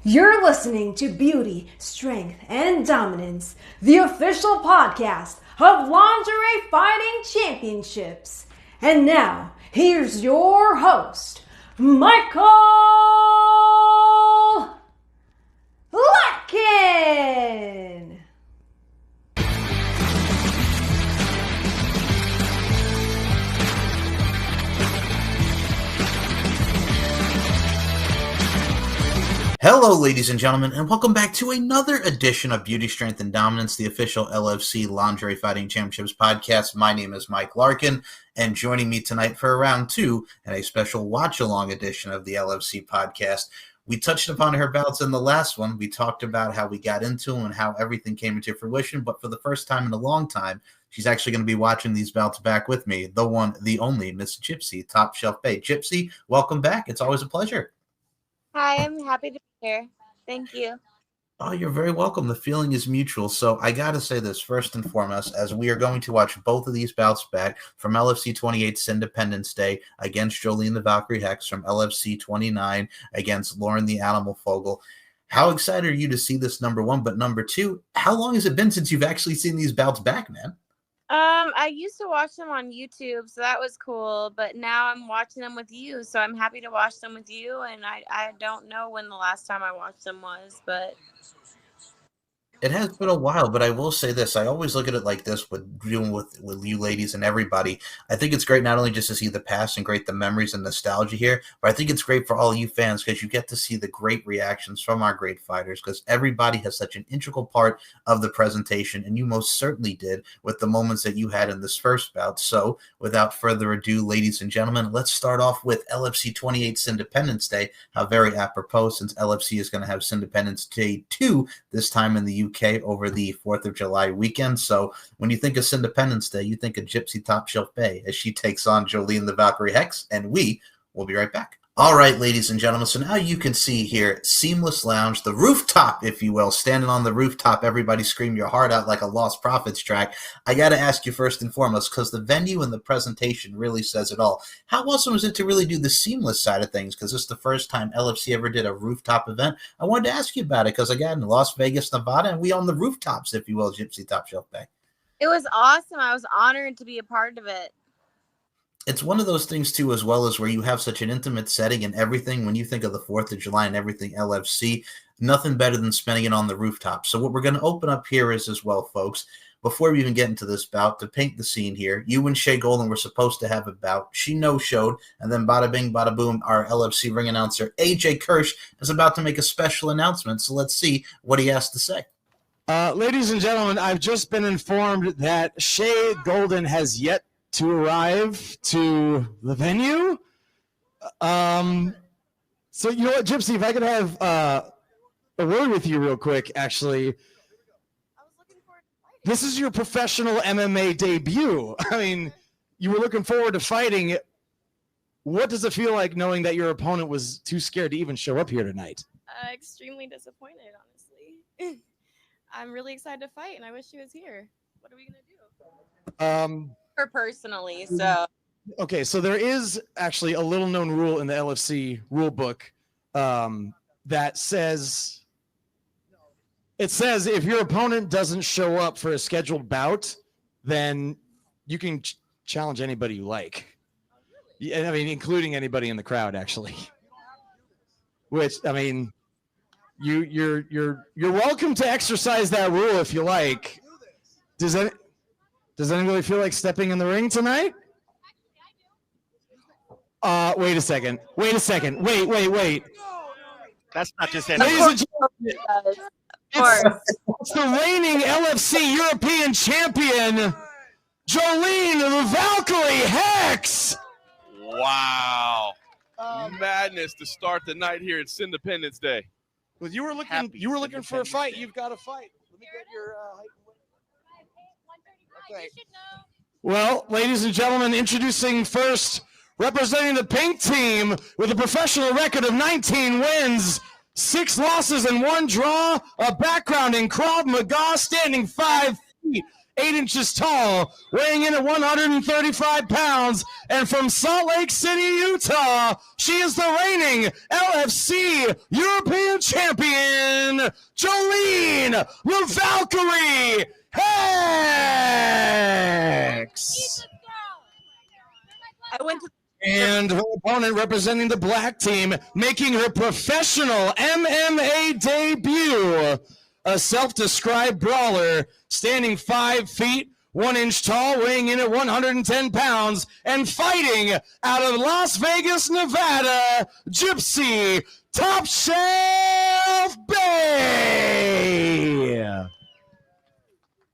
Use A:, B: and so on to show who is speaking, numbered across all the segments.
A: You're listening to Beauty, Strength, and Dominance, the official podcast of Lingerie Fighting Championships. And now, here's your host, Michael Larkin.
B: Hello, ladies and gentlemen, and welcome back to another edition of Beauty, Strength, and Dominance, the official LFC Lingerie Fighting Championships podcast. My name is Mike Larkin, and joining me tonight for round two and a special watch-along edition of the LFC podcast, we touched upon her bouts in the last one. We talked about how we got into them and how everything came into fruition, but for the first time in a long time, she's actually going to be watching these bouts back with me, the one, the only, Miss Gypsy, Top Shelf Bay. Gypsy, welcome back. It's always a pleasure.
C: Hi, I'm happy to be here. Thank you.
B: Oh, you're very welcome. The feeling is mutual. So I got to say this first and foremost, as we are going to watch both of these bouts back from LFC 28 Sindependence Day against Jolene the Valkyrie Hexx, from LFC 29 against Lauren the Animal Fogle. How excited are you to see this, number one? But number two, how long has it been since you've actually seen these bouts back, man?
C: I used to watch them on YouTube, so that was cool. But now I'm watching them with you, so I'm happy to watch them with you. And I don't know when the last time I watched them was, but
B: it has been a while, but I will say this. I always look at it like this with dealing with you ladies and everybody. I think it's great not only just to see the past and great the memories and nostalgia here, but I think it's great for all you fans because you get to see the great reactions from our great fighters because everybody has such an integral part of the presentation, and you most certainly did with the moments that you had in this first bout. So without further ado, ladies and gentlemen, let's start off with LFC 28's Independence Day. How very apropos, since LFC is going to have Independence Day 2 this time in the UK over the 4th of July weekend. So when you think of Independence Day, you think of Gypsy Top Shelf Bay as she takes on Jolene the Valkyrie Hexx, and we will be right back. All right, ladies and gentlemen, so now you can see here, Seamless Lounge, the rooftop, if you will, standing on the rooftop, everybody scream your heart out like a Lost Prophets track. I got to ask you first and foremost, because the venue and the presentation really says it all. How awesome is it to really do the seamless side of things? Because this is the first time LFC ever did a rooftop event. I wanted to ask you about it, because again, Las Vegas, Nevada, and we on the rooftops, if you will, Gypsy Top Shelf Bay.
C: it was awesome. I was honored to be a part of it.
B: It's one of those things, too, as well as where you have such an intimate setting and everything. When you think of the 4th of July and everything LFC, nothing better than spending it on the rooftop. So what we're going to open up here is as well, folks, before we even get into this bout, to paint the scene here, you and Shea Golden were supposed to have a bout. She no-showed, and then bada bing, bada boom, our LFC ring announcer, AJ Kirsch, is about to make a special announcement. So let's see what he has to say.
D: Ladies and gentlemen, I've just been informed that Shea Golden has yet to arrive to the venue. So you know what, Gypsy, if I could have a word with you real quick, actually. This is your professional MMA debut. I mean, you were looking forward to fighting. What does it feel like knowing that your opponent was too scared to even show up here tonight?
E: Extremely disappointed, honestly. I'm really excited to fight, and I wish she was here. What are we going to do?
C: Her personally, so
D: Okay, so there is actually a little known rule in the LFC rule book that says if your opponent doesn't show up for a scheduled bout, then you can challenge anybody you like. Yeah, I mean, including anybody in the crowd, actually. Which, I mean, you're welcome to exercise that rule if you like. Does anybody feel like stepping in the ring tonight? Wait a second. Wait.
F: That's not just
D: Ladies
F: anyone.
D: and gentlemen, it's the reigning LFC European champion, Jolene the Valkyrie Hexx.
F: Wow. Madness to start the night here at Sindependence Day.
D: Well, you were looking for a fight. You've got a fight. Let me get your height. Okay. Well, ladies and gentlemen, introducing first, representing the pink team with a professional record of 19 wins, 6 losses and 1 draw, a background in Krav Maga, standing 5 feet 8 inches tall, weighing in at 135 pounds, and from Salt Lake City, Utah, she is the reigning LFC European Champion, Jolene the Valkyrie Hexx.
C: I went to
D: And her opponent representing the black team, making her professional MMA debut, a self-described brawler, standing 5 feet, 1 inch tall, weighing in at 110 pounds, and fighting out of Las Vegas, Nevada, Gypsy Top Shelf Bay.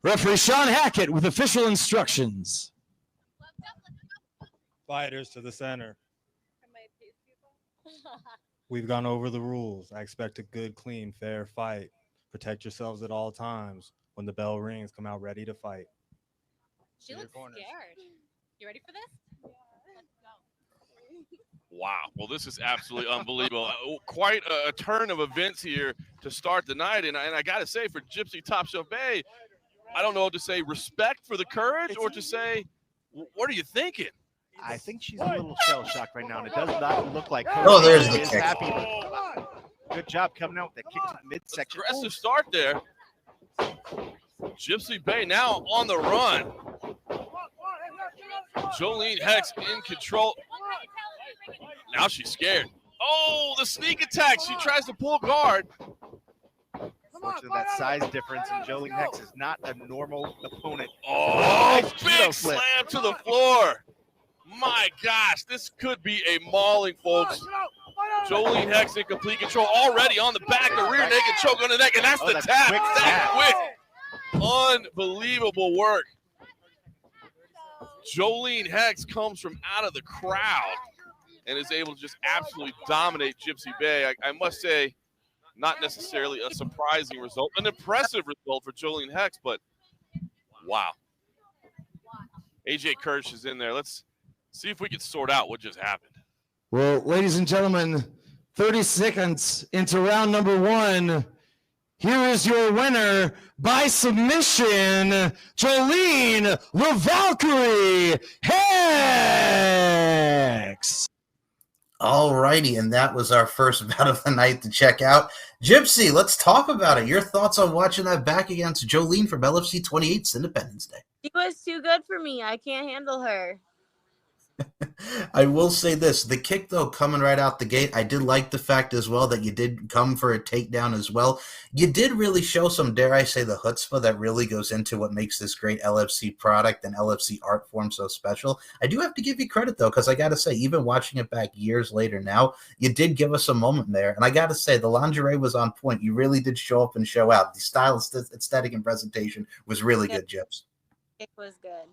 D: Referee Sean Hackett with official instructions.
G: Fighters to the center. We've gone over the rules. I expect a good, clean, fair fight. Protect yourselves at all times. When the bell rings, come out ready to fight.
H: She looks scared. You ready for this? Let's go.
F: Wow. Well, this is absolutely unbelievable. Quite a turn of events here to start the night. And I got to say, for Gypsy Top Shelf Bay, I don't know to say respect for the courage or to say, what are you thinking?
I: I think she's a little shell-shocked right now, and it does not look like her.
B: Oh, there's
I: She
B: the
I: is
B: kick.
I: happy. Good job coming out with that kick to the midsection.
F: Aggressive start there. Gypsy Bay now on the run. Jolene Hexx in control. Now she's scared. Oh, the sneak attack. She tries to pull guard.
I: Unfortunately, that size difference, and Jolene Hexx is not a normal opponent.
F: Oh,
I: Nice judo
F: big
I: flip.
F: slam to the floor. My gosh, this could be a mauling, folks. Jolene Hexx in complete control already on the back, the rear naked choke on the neck, and that's the
I: that's
F: tap.
I: quick
F: That
I: tap.
F: quick. Unbelievable work. Jolene Hexx comes from out of the crowd and is able to just absolutely dominate Gypsy Bay. I must say, not necessarily a surprising result, an impressive result for Jolene Hexx, but wow. AJ Kirsch is in there. Let's see if we can sort out what just happened.
D: Well, ladies and gentlemen, 30 seconds into round number 1. Here is your winner by submission, Jolene the Valkyrie Hexx.
B: All righty, and that was our first bout of the night to check out. Gypsy, let's talk about it. Your thoughts on watching that back against Jolene from LFC 28 Sindependence Day.
C: She was too good for me. I can't handle her.
B: I will say this, the kick, though, coming right out the gate, I did like the fact as well that you did come for a takedown as well. You did really show some, dare I say, the chutzpah that really goes into what makes this great LFC product and LFC art form so special. I do have to give you credit, though, because I got to say, even watching it back years later now, you did give us a moment there. And I got to say, the lingerie was on point. You really did show up and show out. The style, aesthetic, and presentation was really good, Gyps.
C: It was good.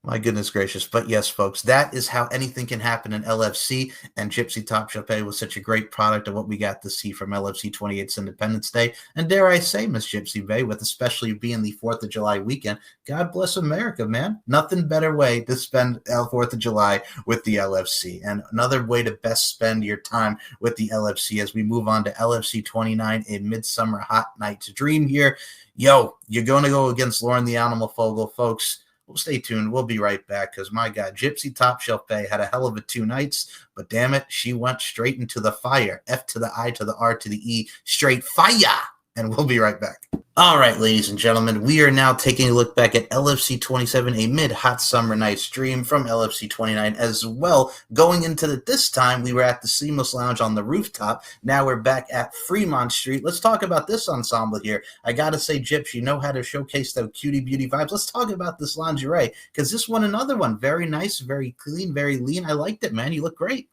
B: My goodness gracious. But yes, folks, that is how anything can happen in LFC. And Gypsy Top Shelf Bay was such a great product of what we got to see from LFC 28's Independence Day. And dare I say, Miss Gypsy Bay, with especially being the 4th of July weekend, God bless America, man. Nothing better way to spend 4th of July with the LFC. And another way to best spend your time with the LFC as we move on to LFC 29, a Midsummer Hot Night's Dream here. Yo, you're going to go against Lauren the Animal Fogle, folks. Well, stay tuned. We'll be right back because, my God, Gypsy Top Shelf Bay had a hell of a 2 nights, but damn it, she went straight into the fire. F to the I to the R to the E, straight fire. And we'll be right back. All right, ladies and gentlemen, we are now taking a look back at LFC 27, a mid-hot summer night stream from LFC 29 as well. Going into this time, we were at the Seamless Lounge on the rooftop. Now we're back at Fremont Street. Let's talk about this ensemble here. I got to say, Gyps, you know how to showcase the cutie beauty vibes. Let's talk about this lingerie because this one, another one, very nice, very clean, very lean. I liked it, man. You look great.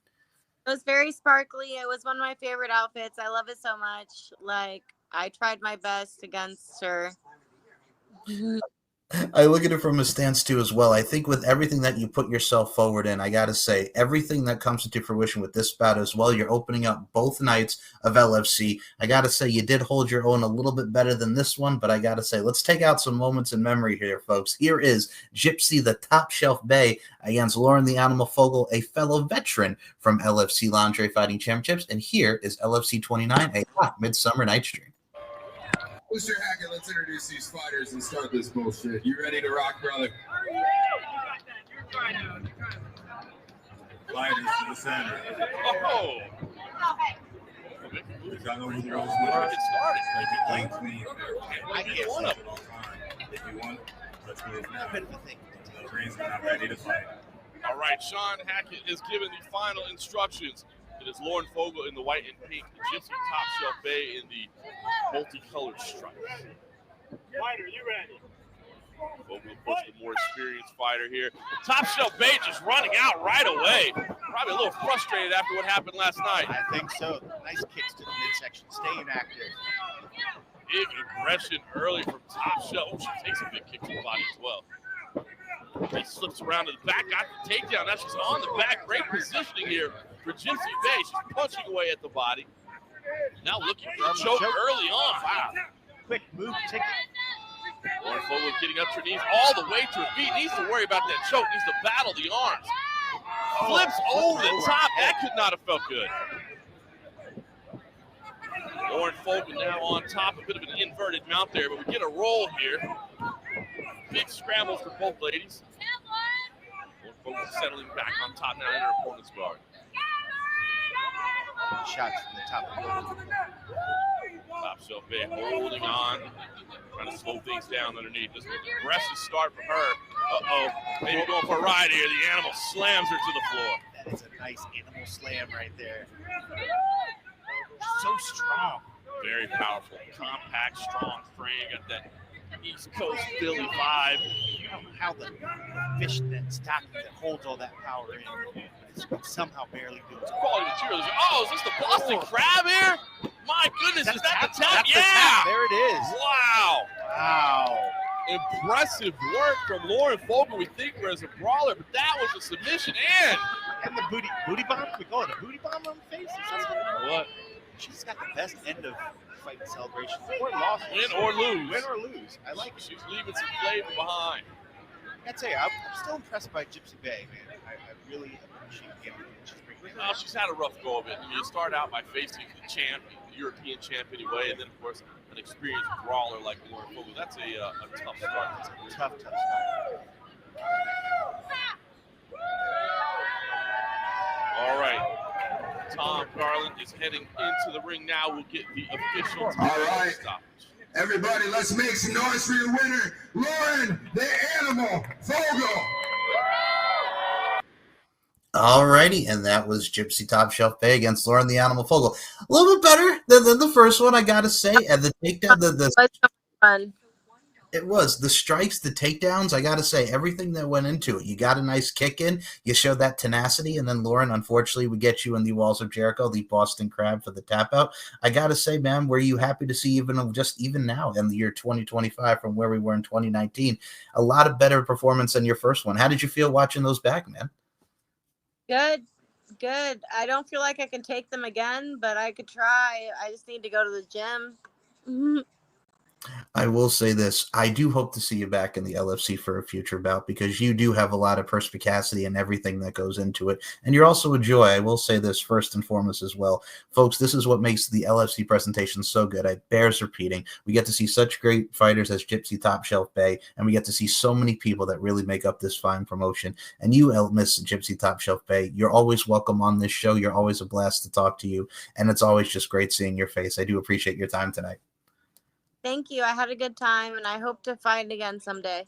C: It was very sparkly. It was one of my favorite outfits. I love it so much. Like, I tried my best against her.
B: I look at it from a stance too as well. I think with everything that you put yourself forward in, I got to say, everything that comes into fruition with this bout as well, you're opening up both nights of LFC. I got to say, you did hold your own a little bit better than this one, but I got to say, let's take out some moments in memory here, folks. Here is Gypsy, the Top Shelf Bay, against Lauren the Animal Fogle, a fellow veteran from LFC Lingerie Fighting Championships, and here is LFC 29, a hot Midsummer Night's Dream.
J: Mr. Hackett, let's introduce these fighters and start this bullshit. You ready to rock, brother? Fighters to the center.
F: Oh!
J: I know the rules.
F: Get started.
J: Like you play clean.
I: I can't one of them.
J: If you want, let's move now.
I: Bit of a thing.
J: Green's not ready to fight.
F: All right, Sean Hackett is given the final instructions. It is Lauren Fogle in the white and pink, Gypsy Top Shelf Bay in the multicolored stripes.
K: Fighter, you ready?
F: Fogle, of course, the more experienced fighter here. Top Shelf Bay just running out right away. Probably a little frustrated after what happened last night.
I: I think so. Nice kicks to the midsection, staying active.
F: Big aggression early from Top Shelf. Oh, she takes a big kick to the body as well. He slips around to the back, got the takedown. Now she's on the back. Great positioning here for Gypsy Bay. She's punching away at the body. Now looking for a choke early on. Wow.
I: Quick move, ticket.
F: Lauren Fogle getting up to her knees all the way to her feet. Needs to worry about that choke. Needs to battle the arms. Flips over the top. That could not have felt good. Lauren Fogle now on top. A bit of an inverted mount there, but we get a roll here. Big scramble for both ladies. Lauren Fogle settling back on top now in her opponent's guard.
I: Shots from the top of the
F: Top Shelf Bay holding on, trying to slow things down underneath. Just an aggressive start for her. Uh-oh, maybe going for a ride here. The animal slams her to the floor.
I: That is a nice animal slam right there. So strong.
F: Very powerful, compact, strong frame. Got that East Coast Philly vibe.
I: You know how the fish that stock that holds all that power in. It's somehow barely doing it.
F: Quality materials. Oh, is this the Boston Crab here? My goodness, is that the tap?
I: That's
F: Yeah.
I: the tap. There it is.
F: Wow.
I: Wow.
F: Impressive work from Lauren Fogle. We think her as a brawler, but that was a submission
I: and the booty bomb. We call it a booty bomb on the face.
F: What?
I: She's got the best end of fight celebration or loss.
F: Win or lose.
I: Win or lose. I like it.
F: She's leaving some flavor behind.
I: I gotta tell you, I'm still impressed by Gypsy Bay, man. I really appreciate everything she's bringing.
F: Well, she's had a rough go of it. You start out by facing the champ, the European champ anyway, and then, of course, an experienced brawler like Lauren Fogle. That's a tough start.
I: It's a tough start.
F: All right. Tom Garland is heading into the ring now. We'll get the official time.
J: All right.
F: Stoppage.
J: Everybody, let's make some noise for your winner, Lauren the Animal Fogle.
B: Alrighty, and that was Gypsy Top Shelf Bay against Lauren the Animal Fogle. A little bit better than the first one, I gotta say. And the takedown,
C: Fun.
B: it was the strikes, the takedowns. I gotta say, everything that went into it. You got a nice kick in. You showed that tenacity, and then Lauren, unfortunately, would get you in the Walls of Jericho, the Boston Crab for the tap out. I gotta say, man, were you happy to see even now in the year 2025 from where we were in 2019? A lot of better performance than your first one. How did you feel watching those back, man?
C: Good. I don't feel like I can take them again, but I could try. I just need to go to the gym. Mm-hmm.
B: I will say this. I do hope to see you back in the LFC for a future bout because you do have a lot of perspicacity and everything that goes into it. And you're also a joy. I will say this first and foremost as well. Folks, this is what makes the LFC presentation so good. It bears repeating. We get to see such great fighters as Gypsy Top Shelf Bay, and we get to see so many people that really make up this fine promotion. And you, Miss Gypsy Top Shelf Bay, you're always welcome on this show. You're always a blast to talk to you. And it's always just great seeing your face. I do appreciate your time tonight.
C: Thank you. I had a good time, and I hope to fight again someday.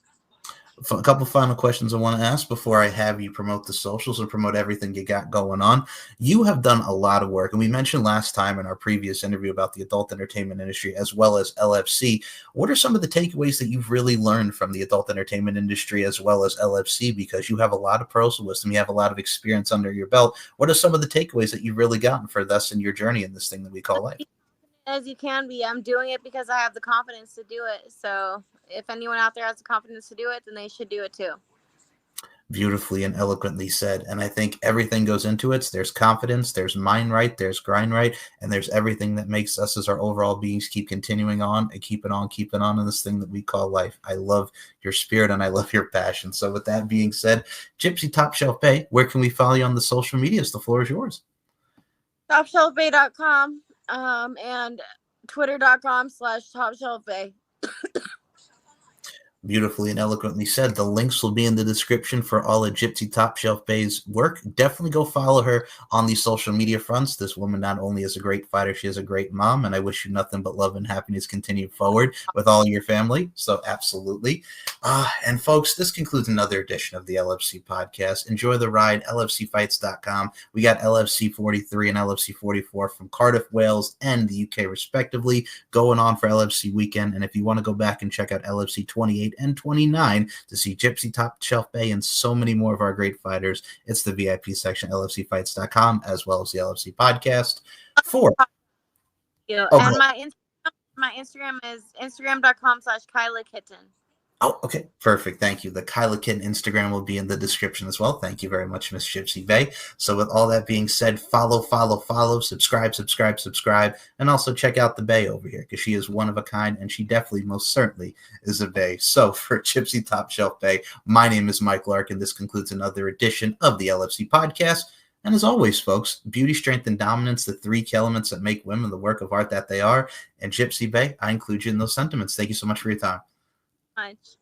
B: A couple final questions I want to ask before I have you promote the socials or promote everything you got going on. You have done a lot of work, and we mentioned last time in our previous interview about the adult entertainment industry as well as LFC. What are some of the takeaways that you've really learned from the adult entertainment industry as well as LFC? Because you have a lot of personal wisdom, you have a lot of experience under your belt. What are some of the takeaways that you've really gotten for thus in your journey in this thing that we call life?
C: As you can be. I'm doing it because I have the confidence to do it. So if anyone out there has the confidence to do it, then they should do it too.
B: Beautifully and eloquently said. And I think everything goes into it. There's confidence, there's mind right, there's grind right, and there's everything that makes us as our overall beings keep continuing on and keeping on in this thing that we call life. I love your spirit and I love your passion. So with that being said, Gypsy Top Shelf Bay, where can we follow you on the social medias? The floor is yours.
C: TopShelfBay.com. And twitter.com/topshelfbay.
B: Beautifully and eloquently said. The links will be in the description for all of Gypsy Top Shelf Bay's work. Definitely go follow her on these social media fronts. This woman not only is a great fighter, she is a great mom, and I wish you nothing but love and happiness continue forward with all your family. So absolutely. And folks, this concludes another edition of the LFC podcast. Enjoy the ride, lfcfights.com. We got LFC 43 and LFC 44 from Cardiff, Wales, and the UK respectively going on for LFC weekend. And if you want to go back and check out LFC 28 and 29 to see Gypsy, Top Shelf Bay, and so many more of our great fighters, it's the VIP section, lfcfights.com, as well as the LFC podcast.
C: And my Instagram is instagram.com/KylaKitten.
B: Oh, okay. Perfect. Thank you. The Kyla Kitten Instagram will be in the description as well. Thank you very much, Miss Gypsy Bay. So with all that being said, follow, subscribe, and also check out the Bay over here because she is one of a kind and she definitely most certainly is a Bay. So for Gypsy Top Shelf Bay, my name is Mike Lark, and this concludes another edition of the LFC podcast. And as always, folks, beauty, strength, and dominance, the three key elements that make women the work of art that they are. And Gypsy Bay, I include you in those sentiments. Thank you so much for your time.
C: Much.